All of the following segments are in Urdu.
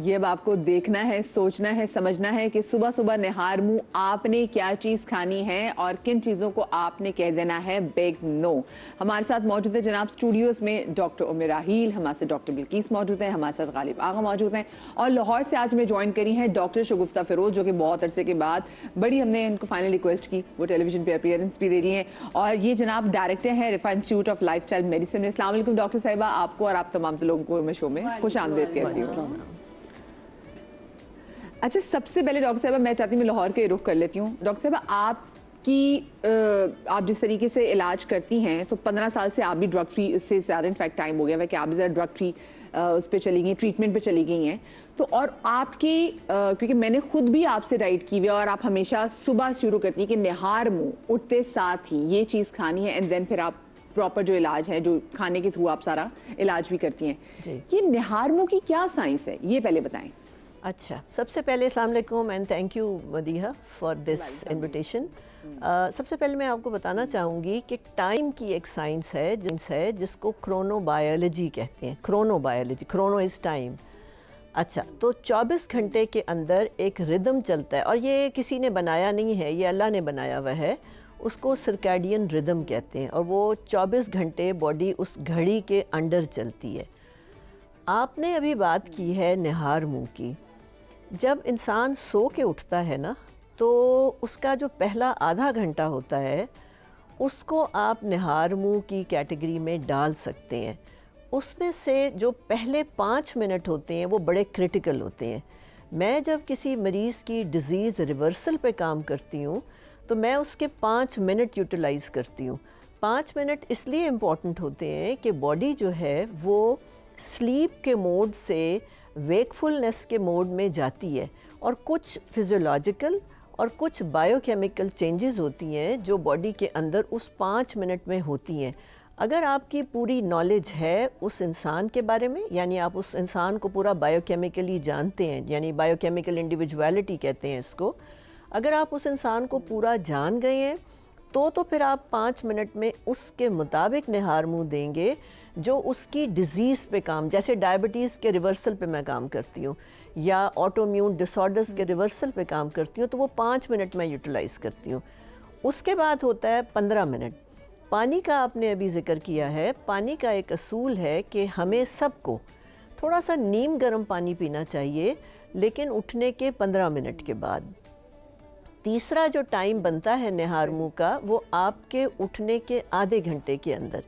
یہ اب آپ کو دیکھنا ہے, سوچنا ہے, سمجھنا ہے کہ صبح صبح نہار منہ آپ نے کیا چیز کھانی ہے اور کن چیزوں کو آپ نے کہہ دینا ہے بگ نو. ہمارے ساتھ موجود ہے جناب اسٹوڈیوز میں ڈاکٹر ام راحیل, ہمارے ساتھ ڈاکٹر بلقیس موجود ہیں, ہمارے ساتھ غالب آغا موجود ہیں, اور لاہور سے آج میں جوائن کری ہیں ڈاکٹر شگفتہ فیروز, جو کہ بہت عرصے کے بعد بڑی ہم نے ان کو فائنل ریکویسٹ کی, وہ ٹیلی ویژن پہ اپیئرنس بھی دے رہی ہیں, اور یہ جناب ڈائریکٹر ہیں Riphah institute of lifestyle medicine. السلام علیکم ڈاکٹر صاحبہ, آپ کو اور آپ تمام لوگوں کو میں شو میں خوش آمدید کہتی ہوں. اچھا, سب سے پہلے ڈاکٹر صاحبہ میں چاہتی ہوں میں لاہور کے رخ کر لیتی ہوں. ڈاکٹر صاحبہ آپ جس طریقے سے علاج کرتی ہیں تو 15 سال سے آپ بھی ڈرگ فری, اس سے زیادہ انفیکٹ ٹائم ہو گیا ہے کہ آپ بھی ذرا ڈرگ فری اس پہ چلی گئی, ٹریٹمنٹ پہ چلی گئی ہیں. تو اور آپ کی کیونکہ میں نے خود بھی آپ سے رائٹ کی ہوئی ہے, اور آپ ہمیشہ صبح شروع کرتی ہیں کہ نہار منہ اٹھتے ساتھ ہی یہ چیز کھانی ہے, اینڈ دین پھر آپ پراپر جو علاج ہے, جو کھانے کے تھرو آپ سارا علاج بھی کرتی ہیں. یہ نہار منہ کی کیا سائنس ہے, یہ پہلے بتائیں. اچھا, سب سے پہلے السلام علیکم and thank you Madiha for this invitation. سب سے پہلے میں آپ کو بتانا چاہوں گی کہ ٹائم کی ایک سائنس ہے جس کو کرونو بایولوجی کہتے ہیں. کرونو بایولوجی, کرونو از ٹائم. اچھا, تو 24 گھنٹے کے اندر ایک ردم چلتا ہے, اور یہ کسی نے بنایا نہیں ہے, یہ اللہ نے بنایا ہوا ہے. اس کو سرکیڈین ردم کہتے ہیں, اور وہ 24 گھنٹے باڈی اس گھڑی کے انڈر چلتی ہے. آپ نے ابھی بات کی ہے نہار منہ کی. جب انسان سو کے اٹھتا ہے نا, تو اس کا جو پہلا آدھا گھنٹہ ہوتا ہے اس کو آپ نہار منہ کی کیٹیگری میں ڈال سکتے ہیں. اس میں سے جو پہلے 5 منٹ ہوتے ہیں وہ بڑے کرٹیکل ہوتے ہیں. میں جب کسی مریض کی ڈیزیز ریورسل پہ کام کرتی ہوں تو میں اس کے 5 منٹ یوٹیلائز کرتی ہوں. 5 منٹ اس لیے امپورٹنٹ ہوتے ہیں کہ باڈی جو ہے وہ سلیپ کے موڈ سے ویکفلنس کے موڈ میں جاتی ہے, اور کچھ فزیولوجیکل اور کچھ بائیو کیمیکل چینجز ہوتی ہیں جو باڈی کے اندر اس 5 منٹ میں ہوتی ہیں. اگر آپ کی پوری نالج ہے اس انسان کے بارے میں, یعنی آپ اس انسان کو پورا بائیو کیمیکلی جانتے ہیں, یعنی بائیو کیمیکل انڈیویجویلٹی کہتے ہیں اس کو, اگر آپ اس انسان کو پورا جان گئے ہیں تو پھر آپ 5 منٹ میں اس کے مطابق نہار منہ دیں گے جو اس کی ڈیزیز پہ کام, جیسے ڈائبٹیز کے ریورسل پہ میں کام کرتی ہوں یا آٹو امیون ڈس آرڈرز کے ریورسل پہ کام کرتی ہوں, تو وہ 5 منٹ میں یوٹیلائز کرتی ہوں. اس کے بعد ہوتا ہے 15 منٹ. پانی کا آپ نے ابھی ذکر کیا ہے. پانی کا ایک اصول ہے کہ ہمیں سب کو تھوڑا سا نیم گرم پانی پینا چاہیے, لیکن اٹھنے کے 15 منٹ کے بعد. تیسرا جو ٹائم بنتا ہے نہار منہ کا, وہ آپ کے اٹھنے کے آدھے گھنٹے کے اندر.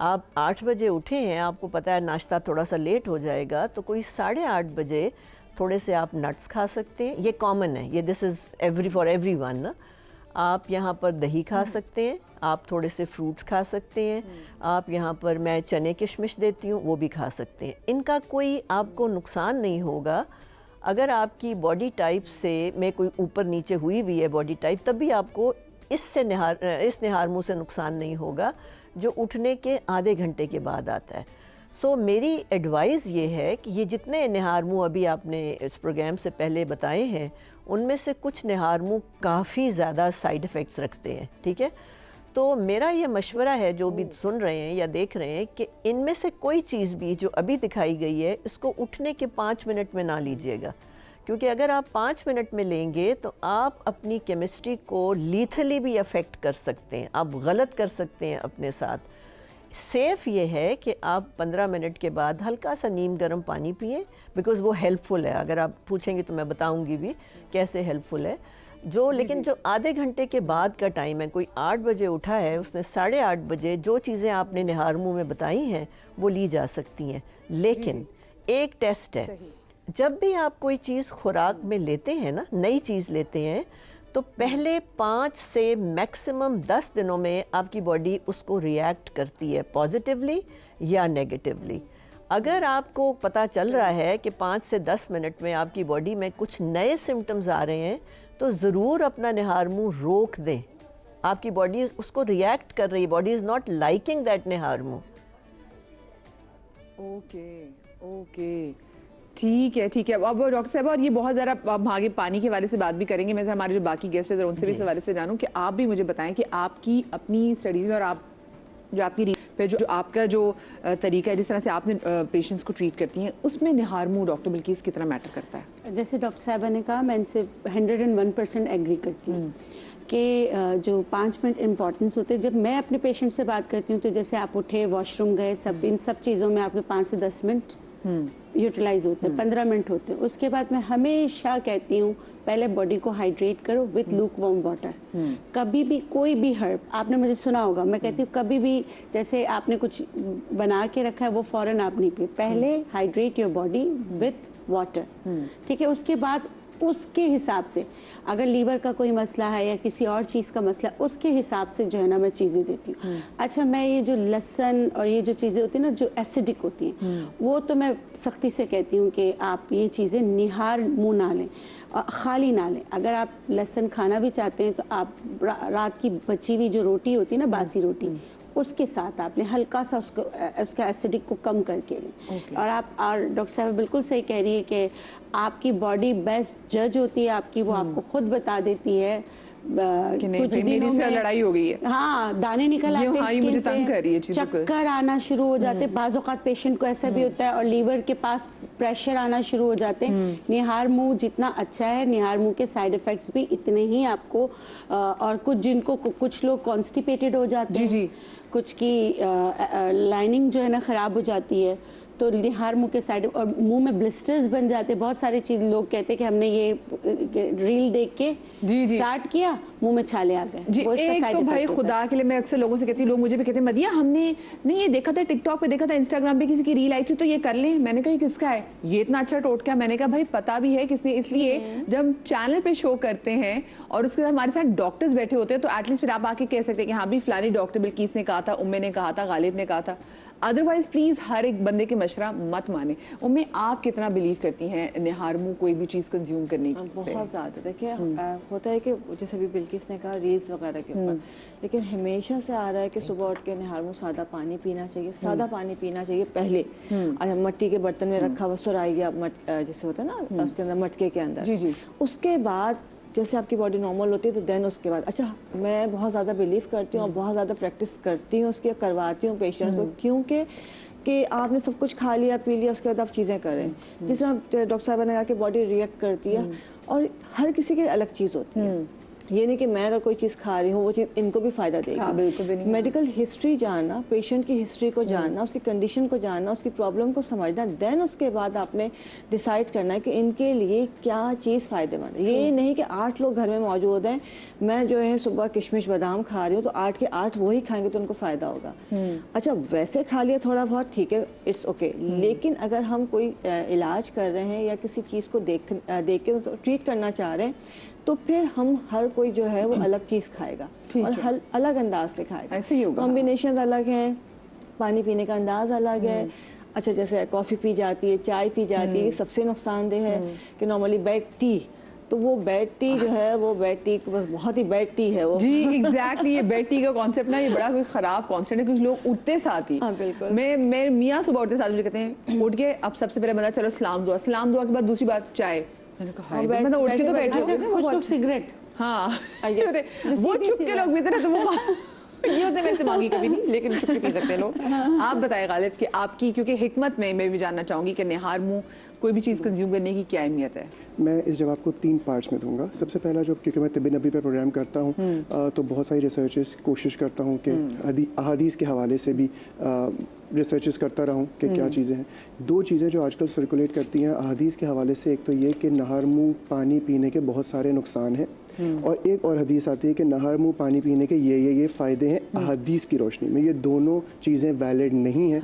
آپ 8 بجے اٹھے ہیں, آپ کو پتہ ہے ناشتہ تھوڑا سا لیٹ ہو جائے گا, تو کوئی 8:30 بجے تھوڑے سے آپ نٹس کھا سکتے ہیں. یہ کامن ہے, یہ دس از فار ایوری ون نا. آپ یہاں پر دہی کھا سکتے ہیں, آپ تھوڑے سے فروٹس کھا سکتے ہیں, آپ یہاں پر میں چنے کشمش دیتی ہوں وہ بھی کھا سکتے ہیں. ان کا کوئی آپ کو نقصان نہیں ہوگا. اگر آپ کی باڈی ٹائپ سے میں کوئی اوپر نیچے ہوئی بھی ہے باڈی ٹائپ, تب بھی آپ کو اس نہار منہ سے نقصان نہیں ہوگا جو اٹھنے کے آدھے گھنٹے کے بعد آتا ہے. سو میری ایڈوائز یہ ہے کہ یہ جتنے نہار منہ ابھی آپ نے اس پروگرام سے پہلے بتائے ہیں, ان میں سے کچھ نہار منہ کافی زیادہ سائیڈ ایفیکٹس رکھتے ہیں. ٹھیک ہے, تو میرا یہ مشورہ ہے جو بھی سن رہے ہیں یا دیکھ رہے ہیں کہ ان میں سے کوئی چیز بھی جو ابھی دکھائی گئی ہے اس کو اٹھنے کے 5 منٹ میں نہ لیجئے گا, کیونکہ اگر آپ 5 منٹ میں لیں گے تو آپ اپنی کیمسٹری کو لیتھلی بھی افیکٹ کر سکتے ہیں, آپ غلط کر سکتے ہیں اپنے ساتھ. سیف یہ ہے کہ آپ 15 منٹ کے بعد ہلکا سا نیم گرم پانی پئیں, بیکاز وہ ہیلپ فل ہے. اگر آپ پوچھیں گے تو میں بتاؤں گی بھی کیسے ہیلپ فل ہے. لیکن جو آدھے گھنٹے کے بعد کا ٹائم ہے, کوئی 8 بجے اٹھا ہے, اس نے 8:30 بجے جو چیزیں آپ نے نہار منہ میں بتائی ہیں وہ لی جا سکتی ہیں. لیکن ایک ٹیسٹ ہے, جب بھی آپ کوئی چیز خوراک میں لیتے ہیں نا, نئی چیز لیتے ہیں, تو پہلے 5 سے میکسیمم 10 دنوں میں آپ کی باڈی اس کو ریئیکٹ کرتی ہے پازیٹیولی یا نیگیٹیولی. اگر آپ کو پتہ چل رہا ہے کہ 5 سے 10 منٹ میں آپ کی باڈی میں کچھ نئے سمٹمز آ رہے ہیں, تو ضرور اپنا نہار منہ روک دیں. آپ کی باڈی اس کو ریئیکٹ کر رہی ہے, body is not liking that نہار منہ. اوکے ٹھیک ہے. اب ڈاکٹر صاحب, اور یہ بہت ذرا اب آگے پانی کے حوالے سے بات بھی کریں گے, میں ہمارے جو باقی گیسٹ ہیں ان سے بھی اس حوالے سے جانوں کہ آپ بھی مجھے بتائیں کہ آپ کی اپنی اسٹڈیز میں اور آپ جو آپ کی پھر جو آپ کا جو طریقہ ہے جس طرح سے آپ نے پیشنٹس کو ٹریٹ کرتی ہیں اس میں نہار منہ ڈاکٹر بلکیس کتنا میٹر کرتا ہے؟ جیسے ڈاکٹر صاحبہ نے کہا میں ان سے 101% ایگری کرتی ہوں کہ جو 5 منٹ امپورٹنس ہوتے ہیں. جب میں اپنے پیشنٹ سے بات کرتی ہوں تو جیسے آپ اٹھے واش روم گئے ان سب چیزوں میں آپ کے 5 سے 10 منٹ یوٹیلائز ہوتے ہیں, 15 منٹ ہوتے ہیں. اس کے بعد میں ہمیشہ کہتی ہوں پہلے باڈی کو ہائیڈریٹ کرو وتھ لوک وارم واٹر. کبھی بھی کوئی بھی ہرب, آپ نے مجھے سنا ہوگا, میں کہتی ہوں کبھی بھی جیسے آپ نے کچھ بنا کے رکھا ہے وہ فوراً آپ نہیں پیے, پہلے hydrate your body with water, ٹھیک ہے. اس کے بعد اس کے حساب سے اگر لیور کا کوئی مسئلہ ہے یا کسی اور چیز کا مسئلہ ہے اس کے حساب سے جو ہے نا میں چیزیں دیتی ہوں. اچھا میں یہ جو لہسن اور یہ جو چیزیں ہوتی ہیں نا جو ایسیڈک ہوتی ہیں وہ تو میں سختی سے کہتی ہوں کہ آپ یہ چیزیں نہار منہ نہ لیں, خالی نہ لیں. اگر آپ لہسن کھانا بھی چاہتے ہیں تو آپ رات کی بچی ہوئی جو روٹی ہوتی ہے نا باسی روٹی اس کے ساتھ آپ نے ہلکا سا اس کا ایسیڈک کو کم کر کے لیں. اور آپ ڈاکٹر صاحب بالکل صحیح کہہ رہی ہے کہ آپ کی باڈی بیسٹ جج ہوتی ہے آپ کی, وہ آپ کو خود بتا دیتی ہے کچھ دنوں میں لڑائی ہو گئی ہے, ہاں دانے نکل آتے ہیں, چکر آنا شروع ہو جاتے. بعض اوقات پیشنٹ کو ایسا بھی ہوتا ہے اور لیور کے پاس پریشر آنا شروع ہو جاتے ہیں. نہار منہ جتنا اچھا ہے نہار منہ کے سائیڈ افیکٹس بھی اتنے ہی آپ کو, اور جن کو کچھ لوگ کانسٹیپیٹڈ ہو جاتے ہیں, کچھ کی لائننگ جو ہے نا خراب ہو جاتی ہے تو نہار منہ کے سائڈ اور منہ میں بلسٹرز بن جاتے. بہت سارے چیز لوگ کہتے ہیں کہ ہم نے یہ ریل دیکھ کے سٹارٹ کیا منہ میں چھالے آ گئے. ایک تو بھائی خدا کے لیے میں اکثر لوگوں سے کہتی ہوں, لوگ مجھے بھی کہتے ہیں مدیہ ہم نے نہیں یہ دیکھا تھا ٹک ٹاک پہ دیکھا تھا انسٹاگرام پہ کسی کی ریل آئی تھی تو یہ کر لیں. میں نے کہا یہ کس کا ہے, یہ اتنا اچھا ٹوٹکا. میں نے کہا بھائی پتا بھی ہے کس نے, اس لیے جب ہم چینل پہ شو کرتے ہیں اور اس کے ساتھ ہمارے ساتھ ڈاکٹرز بیٹھے ہوتے ہیں تو ایٹ لیسٹ پھر آپ آ کے کہہ سکتے ہیں کہ ہاں بھی فلانی ڈاکٹر بلکیس نے کہا تھا, امے نے کہا تھا, غالب نے کہا تھا. ادروائز پلیز ہر ایک بندے کے مشورہ مت مانیں. امے آپ کتنا بلیو کرتی ہیں نہار منہ کوئی بھی چیز کنزیوم کرنے کی؟ بہت زیادہ. دیکھیں ہوتا ہے کہ جیسے بھی بلکیس نے کہا ریلز وغیرہ کے اوپر, لیکن ہمیشہ سے آ رہا ہے کہ صبح اٹھ کے نہار منہ سادہ پانی پینا چاہیے, سادہ پانی پینا چاہیے پہلے. مٹی کے برتن میں رکھا ہوا سرائی یا جیسے ہوتا ہے نا اس کے اندر مٹکے کے اندر, اس کے بعد جیسے آپ کی باڈی نارمل ہوتی ہے تو دین اس کے بعد. اچھا میں بہت زیادہ بلیو کرتی ہوں اور بہت زیادہ پریکٹس کرتی ہوں اس کی, کرواتی ہوں پیشنٹس کو, کیونکہ کہ آپ نے سب کچھ کھا لیا پی لیا اس کے بعد آپ چیزیں کریں. جس طرح ڈاکٹر صاحبہ نے کہا کہ باڈی ریئیکٹ کرتی ہے اور ہر کسی کی الگ چیز ہوتی ہے. یہ نہیں کہ میں اگر کوئی چیز کھا رہی ہوں وہ چیز ان کو بھی فائدہ دے گی. میڈیکل ہسٹری جاننا, پیشنٹ کی ہسٹری کو جاننا, اس کی کنڈیشن کو جاننا, اس کی پرابلم کو سمجھنا, دین اس کے بعد آپ نے ڈیسائیڈ کرنا ہے کہ ان کے لیے کیا چیز فائدہ مند ہے. یہ نہیں کہ 8 لوگ گھر میں موجود ہیں, میں جو ہے صبح کشمش بادام کھا رہی ہوں تو 8 کے 8 وہی کھائیں گے تو ان کو فائدہ ہوگا. اچھا ویسے کھا لیا تھوڑا بہت ٹھیک ہے, اٹس اوکے. لیکن اگر ہم کوئی علاج کر رہے ہیں یا کسی چیز کو دیکھ کے ٹریٹ کرنا چاہ رہے ہیں تو پھر ہم ہر کوئی جو ہے وہ الگ چیز کھائے گا اور الگ انداز سے کھائے گا. کمبینیشن الگ ہیں, پانی پینے کا انداز الگ ہے. اچھا جیسے کافی پی جاتی ہے, چائے پی جاتی ہے, سب سے نقصان دہ ہے کہ نارملی بیڈ ٹی, تو وہ بیڈ ٹی جو ہے وہ بیڈ ٹی بس بہت ہی بیڈ ٹی ہے وہ. جی ایگزیکٹلی, یہ بیڈ ٹی کا کانسیپٹ نا یہ بڑا کوئی خراب کانسیپٹ ہے. کچھ لوگ اٹھتے ساتھ ہی, میں میاں صبح اٹھتے ساتھ مجھے کہتے ہیں اٹھ کے اب سب سے پہلے بندہ چلو سلام دعا, سلام دعا کے بعد دوسری بات چائے. میں نے کہا مطلب اٹھ کے تو بیٹھے کچھ لوگ سگریٹ, ہاں وہ چھپ کے لوگ بھی تھے تو وہ یہ ہوتے میرے سے مانگی کبھی نہیں لیکن چھپ کے پی سکتے لوگ. آپ بتائیں غالب کہ آپ کی, کیونکہ حکمت میں بھی جاننا چاہوں گی کہ نہار منہ کوئی بھی چیز کنزیوم کرنے کی کیا اہمیت ہے؟ میں اس جواب کو 3 پارٹس میں دوں گا. سب سے پہلا جو, کیونکہ میں طب نبی پہ پروگرام کرتا ہوں تو بہت ساری ریسرچز کوشش کرتا ہوں کہ احادیث کے حوالے سے بھی ریسرچز کرتا رہوں کہ کیا چیزیں ہیں. 2 چیزیں جو آج کل سرکولیٹ کرتی ہیں احادیث کے حوالے سے, ایک تو یہ کہ نہار منہ پانی پینے کے بہت سارے نقصان ہیں, اور ایک اور حدیث آتی ہے کہ نہار منہ پانی پینے کے یہ فائدے ہیں احادیث کی روشنی میں. یہ دونوں چیزیں ویلڈ نہیں ہیں.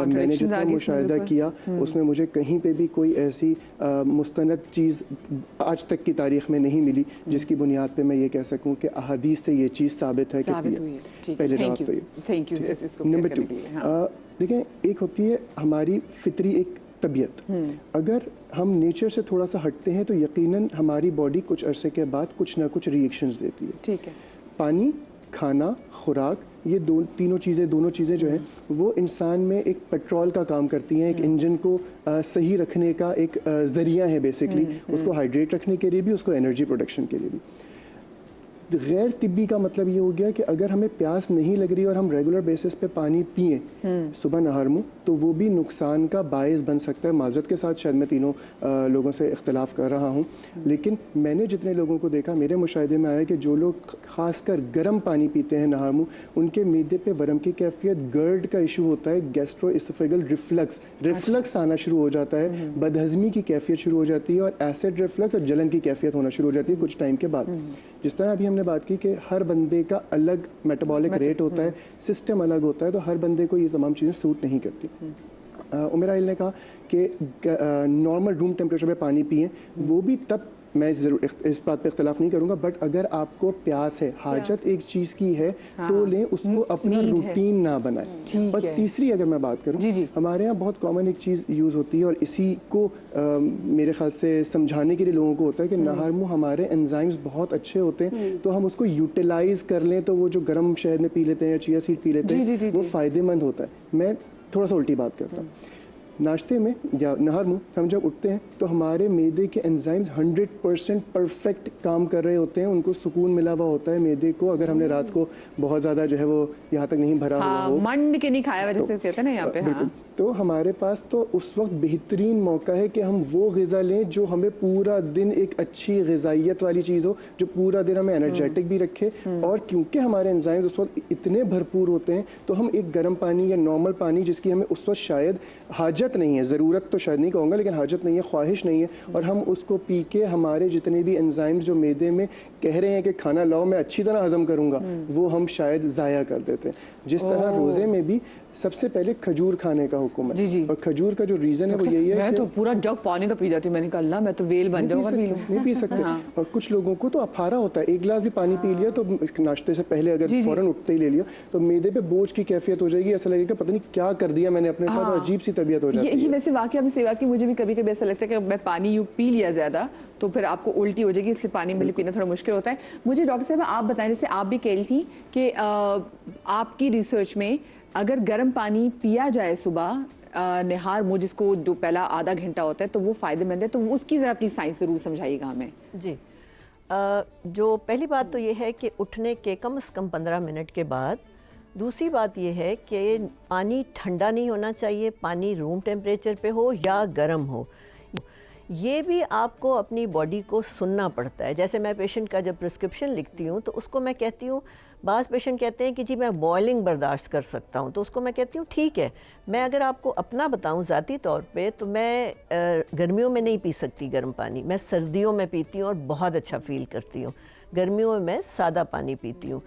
میں نے جتنا مشاہدہ کیا اس میں مجھے کہیں پہ بھی کوئی ایسی مستند چیز آج تک کی تاریخ میں نہیں ملی جس کی بنیاد پہ میں یہ کہہ سکوں کہ احادیث سے یہ چیز ثابت ہے کہ پہلے جواب تو یہ. نمبر 2 دیکھیں, ایک ہوتی ہے ہماری فطری ایک طبیعت. اگر ہم نیچر سے تھوڑا سا ہٹتے ہیں تو یقیناً ہماری باڈی کچھ عرصے کے بعد کچھ نہ کچھ ریئیکشنز دیتی ہے. ٹھیک ہے, پانی, کھانا, خوراک, یہ دونوں چیزیں جو ہیں وہ انسان میں ایک پیٹرول کا کام کرتی ہیں, ایک انجن کو صحیح رکھنے کا ایک ذریعہ ہے بیسکلی, اس کو ہائیڈریٹ رکھنے کے لیے بھی, اس کو انرجی پروڈکشن کے لیے بھی. غیر طبی کا مطلب یہ ہو گیا کہ اگر ہمیں پیاس نہیں لگ رہی اور ہم ریگولر بیسس پہ پانی پئیں صبح نہار منہ تو وہ بھی نقصان کا باعث بن سکتا ہے. معذرت کے ساتھ شاید میں تینوں لوگوں سے اختلاف کر رہا ہوں, لیکن میں نے جتنے لوگوں کو دیکھا میرے مشاہدے میں آیا کہ جو لوگ خاص کر گرم پانی پیتے ہیں نہار منہ, ان کے معدے پہ ورم کی کیفیت, گرڈ کا ایشو ہوتا ہے, گیسٹرو اسوفیگل ریفلکس آنا شروع ہو جاتا ہے, بدہضمی کی کیفیت شروع ہو جاتی ہے, اور ایسڈ ریفلکس اور جلن کی کیفیت ہونا شروع ہو جاتی ہے کچھ ٹائم کے بعد. جس طرح ابھی ہم نے بات کی کہ ہر بندے کا الگ میٹابولک ریٹ ہوتا ہے, سسٹم الگ ہوتا ہے, تو ہر بندے کو یہ تمام چیزیں سوٹ نہیں کرتی. عمر نے کہا کہ نارمل روم ٹیمپریچر پہ پانی پئیں, وہ بھی تب, میں ضرور اس بات پہ اختلاف نہیں کروں گا, بٹ اگر آپ کو پیاس ہے, حاجت ایک چیز کی ہے تو لیں, اس کو اپنا روٹین نہ بنائیں. اور تیسری اگر میں بات کروں, ہمارے یہاں بہت کامن ایک چیز یوز ہوتی ہے اور اسی کو میرے خیال سے سمجھانے کے لیے لوگوں کو ہوتا ہے کہ نہار منہ ہمارے انزائمز بہت اچھے ہوتے ہیں, تو ہم اس کو یوٹیلائز کر لیں تو وہ جو گرم شہد میں پی لیتے ہیں یا چیا سیڈ پی لیتے ہیں وہ فائدے مند ہوتا ہے. میں تھوڑا سا الٹی بات کرتا ہوں. ناشتے میں یا نہار منہ ہم جب اٹھتے ہیں تو ہمارے معدے کے انزائمز 100% پرفیکٹ کام کر رہے ہوتے ہیں, ان کو سکون ملا ہوا ہوتا ہے معدے کو. اگر ہم نے رات کو بہت زیادہ جو ہے وہ یہاں تک نہیں بھرا ہوا ہو, منڈ کے نہیں کھایا وجہ سے کہتے ہیں نا یہاں پہ, تو ہمارے پاس تو اس وقت بہترین موقع ہے کہ ہم وہ غذا لیں جو ہمیں پورا دن ایک اچھی غذائیت والی چیز ہو, جو پورا دن ہمیں انرجیٹک بھی رکھے. اور کیونکہ ہمارے انزائمز اس وقت اتنے بھرپور ہوتے ہیں تو ہم ایک گرم پانی یا نارمل پانی جس کی ہمیں اس وقت شاید حاجت نہیں ہے, ضرورت تو شاید نہیں کہوں گا لیکن حاجت نہیں ہے, خواہش نہیں ہے, اور ہم اس کو پی کے ہمارے جتنے بھی انزائمز جو معدے میں کہہ رہے ہیں کہ کھانا لاؤ میں اچھی طرح ہضم کروں گا, وہ ہم شاید ضائع کر دیتے ہیں. جس طرح روزے میں بھی سب سے پہلے کھجور کھانے کا حکم ہے, اور کھجور کا جو ریزن ہے وہ یہی ہے میں تو پورا جگ پانی کا پی جاتی ہوں. میں نے کہا اللہ میں تو ویل بن جاؤں گا, نہیں پی سکتے. اور کچھ لوگوں کو تو افارا ہوتا ہے, ایک گلاس بھی پانی پی لیا تو ناشتے سے پہلے اگر فوراً اٹھتے ہی لے لیا تو معدے پہ بوجھ کی کیفیت ہو جائے گی, ایسا لگے گا پتہ نہیں کیا کر دیا میں نے اپنے ساتھ, اور عجیب سی طبیعت ہو جاتی ہے. یہ ویسے واقعہ میں سیوا کی مجھے بھی کبھی کبھی ایسا لگتا ہے کہ میں پانی یوں پی لیا زیادہ تو پھر آپ کو الٹی ہو جائے گی, اس لیے پانی مجھے پینا تھوڑا مشکل ہوتا ہے. مجھے ڈاکٹر صاحب آپ بتائیں, جیسے آپ بھی کہہ رہی تھی کہ آپ کی ریسرچ میں اگر گرم پانی پیا جائے صبح نہار منہ, جس کو جو پہلا آدھا گھنٹہ ہوتا ہے, تو وہ فائدہ مند ہے, تو اس کی ذرا اپنی سائنس ضرور سمجھائیے گا ہمیں. جی, جو پہلی بات تو یہ ہے کہ اٹھنے کے کم از کم 15 منٹ کے بعد. دوسری بات یہ ہے کہ پانی ٹھنڈا نہیں ہونا چاہیے, پانی روم ٹیمپریچر پہ ہو یا گرم ہو. یہ بھی آپ کو اپنی باڈی کو سننا پڑتا ہے. جیسے میں پیشنٹ کا جب پرسکرپشن لکھتی ہوں تو اس کو میں کہتی ہوں, بعض پیشنٹ کہتے ہیں کہ جی میں بوائلنگ برداشت کر سکتا ہوں, تو اس کو میں کہتی ہوں ٹھیک ہے, میں اگر آپ کو اپنا بتاؤں ذاتی طور پہ تو میں گرمیوں میں نہیں پی سکتی گرم پانی, میں سردیوں میں پیتی ہوں اور بہت اچھا فیل کرتی ہوں. گرمیوں میں میں سادہ پانی پیتی ہوں.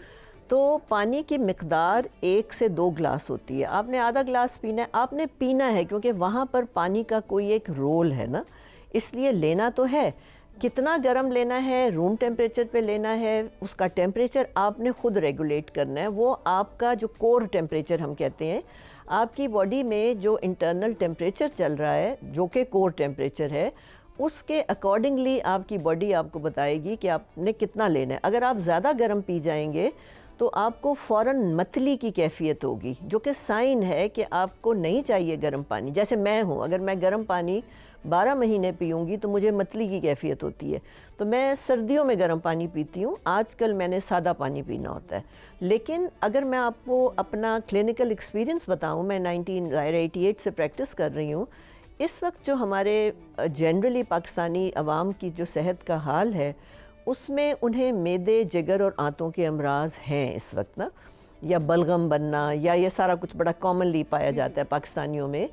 تو پانی کی مقدار 1 سے 2 گلاس ہوتی ہے. آپ نے آدھا گلاس پینا ہے, آپ نے پینا ہے کیونکہ وہاں پر پانی کا کوئی ایک رول ہے نا, اس لیے لینا تو ہے. کتنا گرم لینا ہے, روم ٹیمپریچر پہ لینا ہے, اس کا ٹیمپریچر آپ نے خود ریگولیٹ کرنا ہے. وہ آپ کا جو کور ٹیمپریچر ہم کہتے ہیں, آپ کی باڈی میں جو انٹرنل ٹیمپریچر چل رہا ہے جو کہ کور ٹیمپریچر ہے, اس کے اکارڈنگلی آپ کی باڈی آپ کو بتائے گی کہ آپ نے کتنا لینا ہے. اگر آپ زیادہ گرم پی جائیں گے تو آپ کو فوراً متلی کی کیفیت ہوگی, جو کہ سائن ہے کہ آپ کو نہیں چاہیے گرم پانی. جیسے میں ہوں, اگر میں گرم پانی 12 مہینے پیوں گی تو مجھے متلی کی کیفیت ہوتی ہے. تو میں سردیوں میں گرم پانی پیتی ہوں, آج کل میں نے سادہ پانی پینا ہوتا ہے. لیکن اگر میں آپ کو اپنا کلینکل ایکسپیرینس بتاؤں, میں 1988 سے پریکٹس کر رہی ہوں. اس وقت جو ہمارے جنرلی پاکستانی عوام کی جو صحت کا حال ہے, اس میں انہیں معدے, جگر اور آنتوں کے امراض ہیں اس وقت نا, یا بلغم بننا, یا یہ سارا کچھ بڑا کامنلی پایا جاتا ہے پاکستانیوں میں.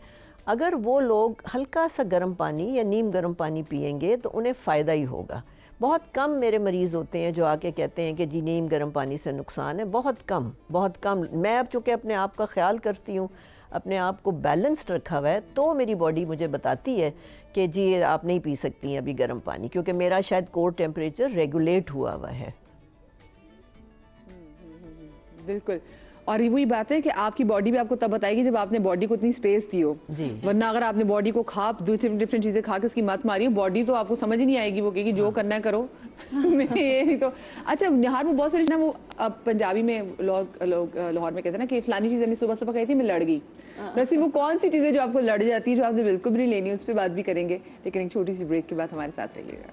اگر وہ لوگ ہلکا سا گرم پانی یا نیم گرم پانی پئیں گے تو انہیں فائدہ ہی ہوگا. بہت کم میرے مریض ہوتے ہیں جو آ کے کہتے ہیں کہ جی نیم گرم پانی سے نقصان ہے, بہت کم, بہت کم. میں اب چونکہ اپنے آپ کا خیال کرتی ہوں, اپنے آپ کو بیلنسڈ رکھا ہوا ہے, تو میری باڈی مجھے بتاتی ہے کہ جی آپ نہیں پی سکتی ہیں ابھی گرم پانی, کیونکہ میرا شاید کور ٹیمپریچر ریگولیٹ ہوا ہوا ہے. بالکل. اور وہی بات ہے کہ آپ کی باڈی بھی آپ کو تب بتائے گی جب آپ نے باڈی کو اتنی اسپیس دی ہو. جی, ورنہ اگر آپ نے باڈی کو کھا دوسری ڈفرینٹ چیزیں کھا کے اس کی مت ماری ہو, باڈی تو آپ کو سمجھ ہی نہیں آئے گی, وہ کہے گی جو کرنا ہے کرو. یہ نہیں تو اچھا, نہار میں بہت ساری نا, وہ پنجابی میں لاہور میں کہتے ہیں نا کہ فلانی چیزیں میں صبح صبح کہی تھی میں لڑ گئی. ویسے وہ کون سی چیزیں جو آپ کو لڑ جاتی ہے, جو آپ نے بالکل بھی نہیں لینی, اس پہ بات بھی کریں گے, لیکن ایک چھوٹی سی بریک کے بعد ہمارے ساتھ رہیے گا.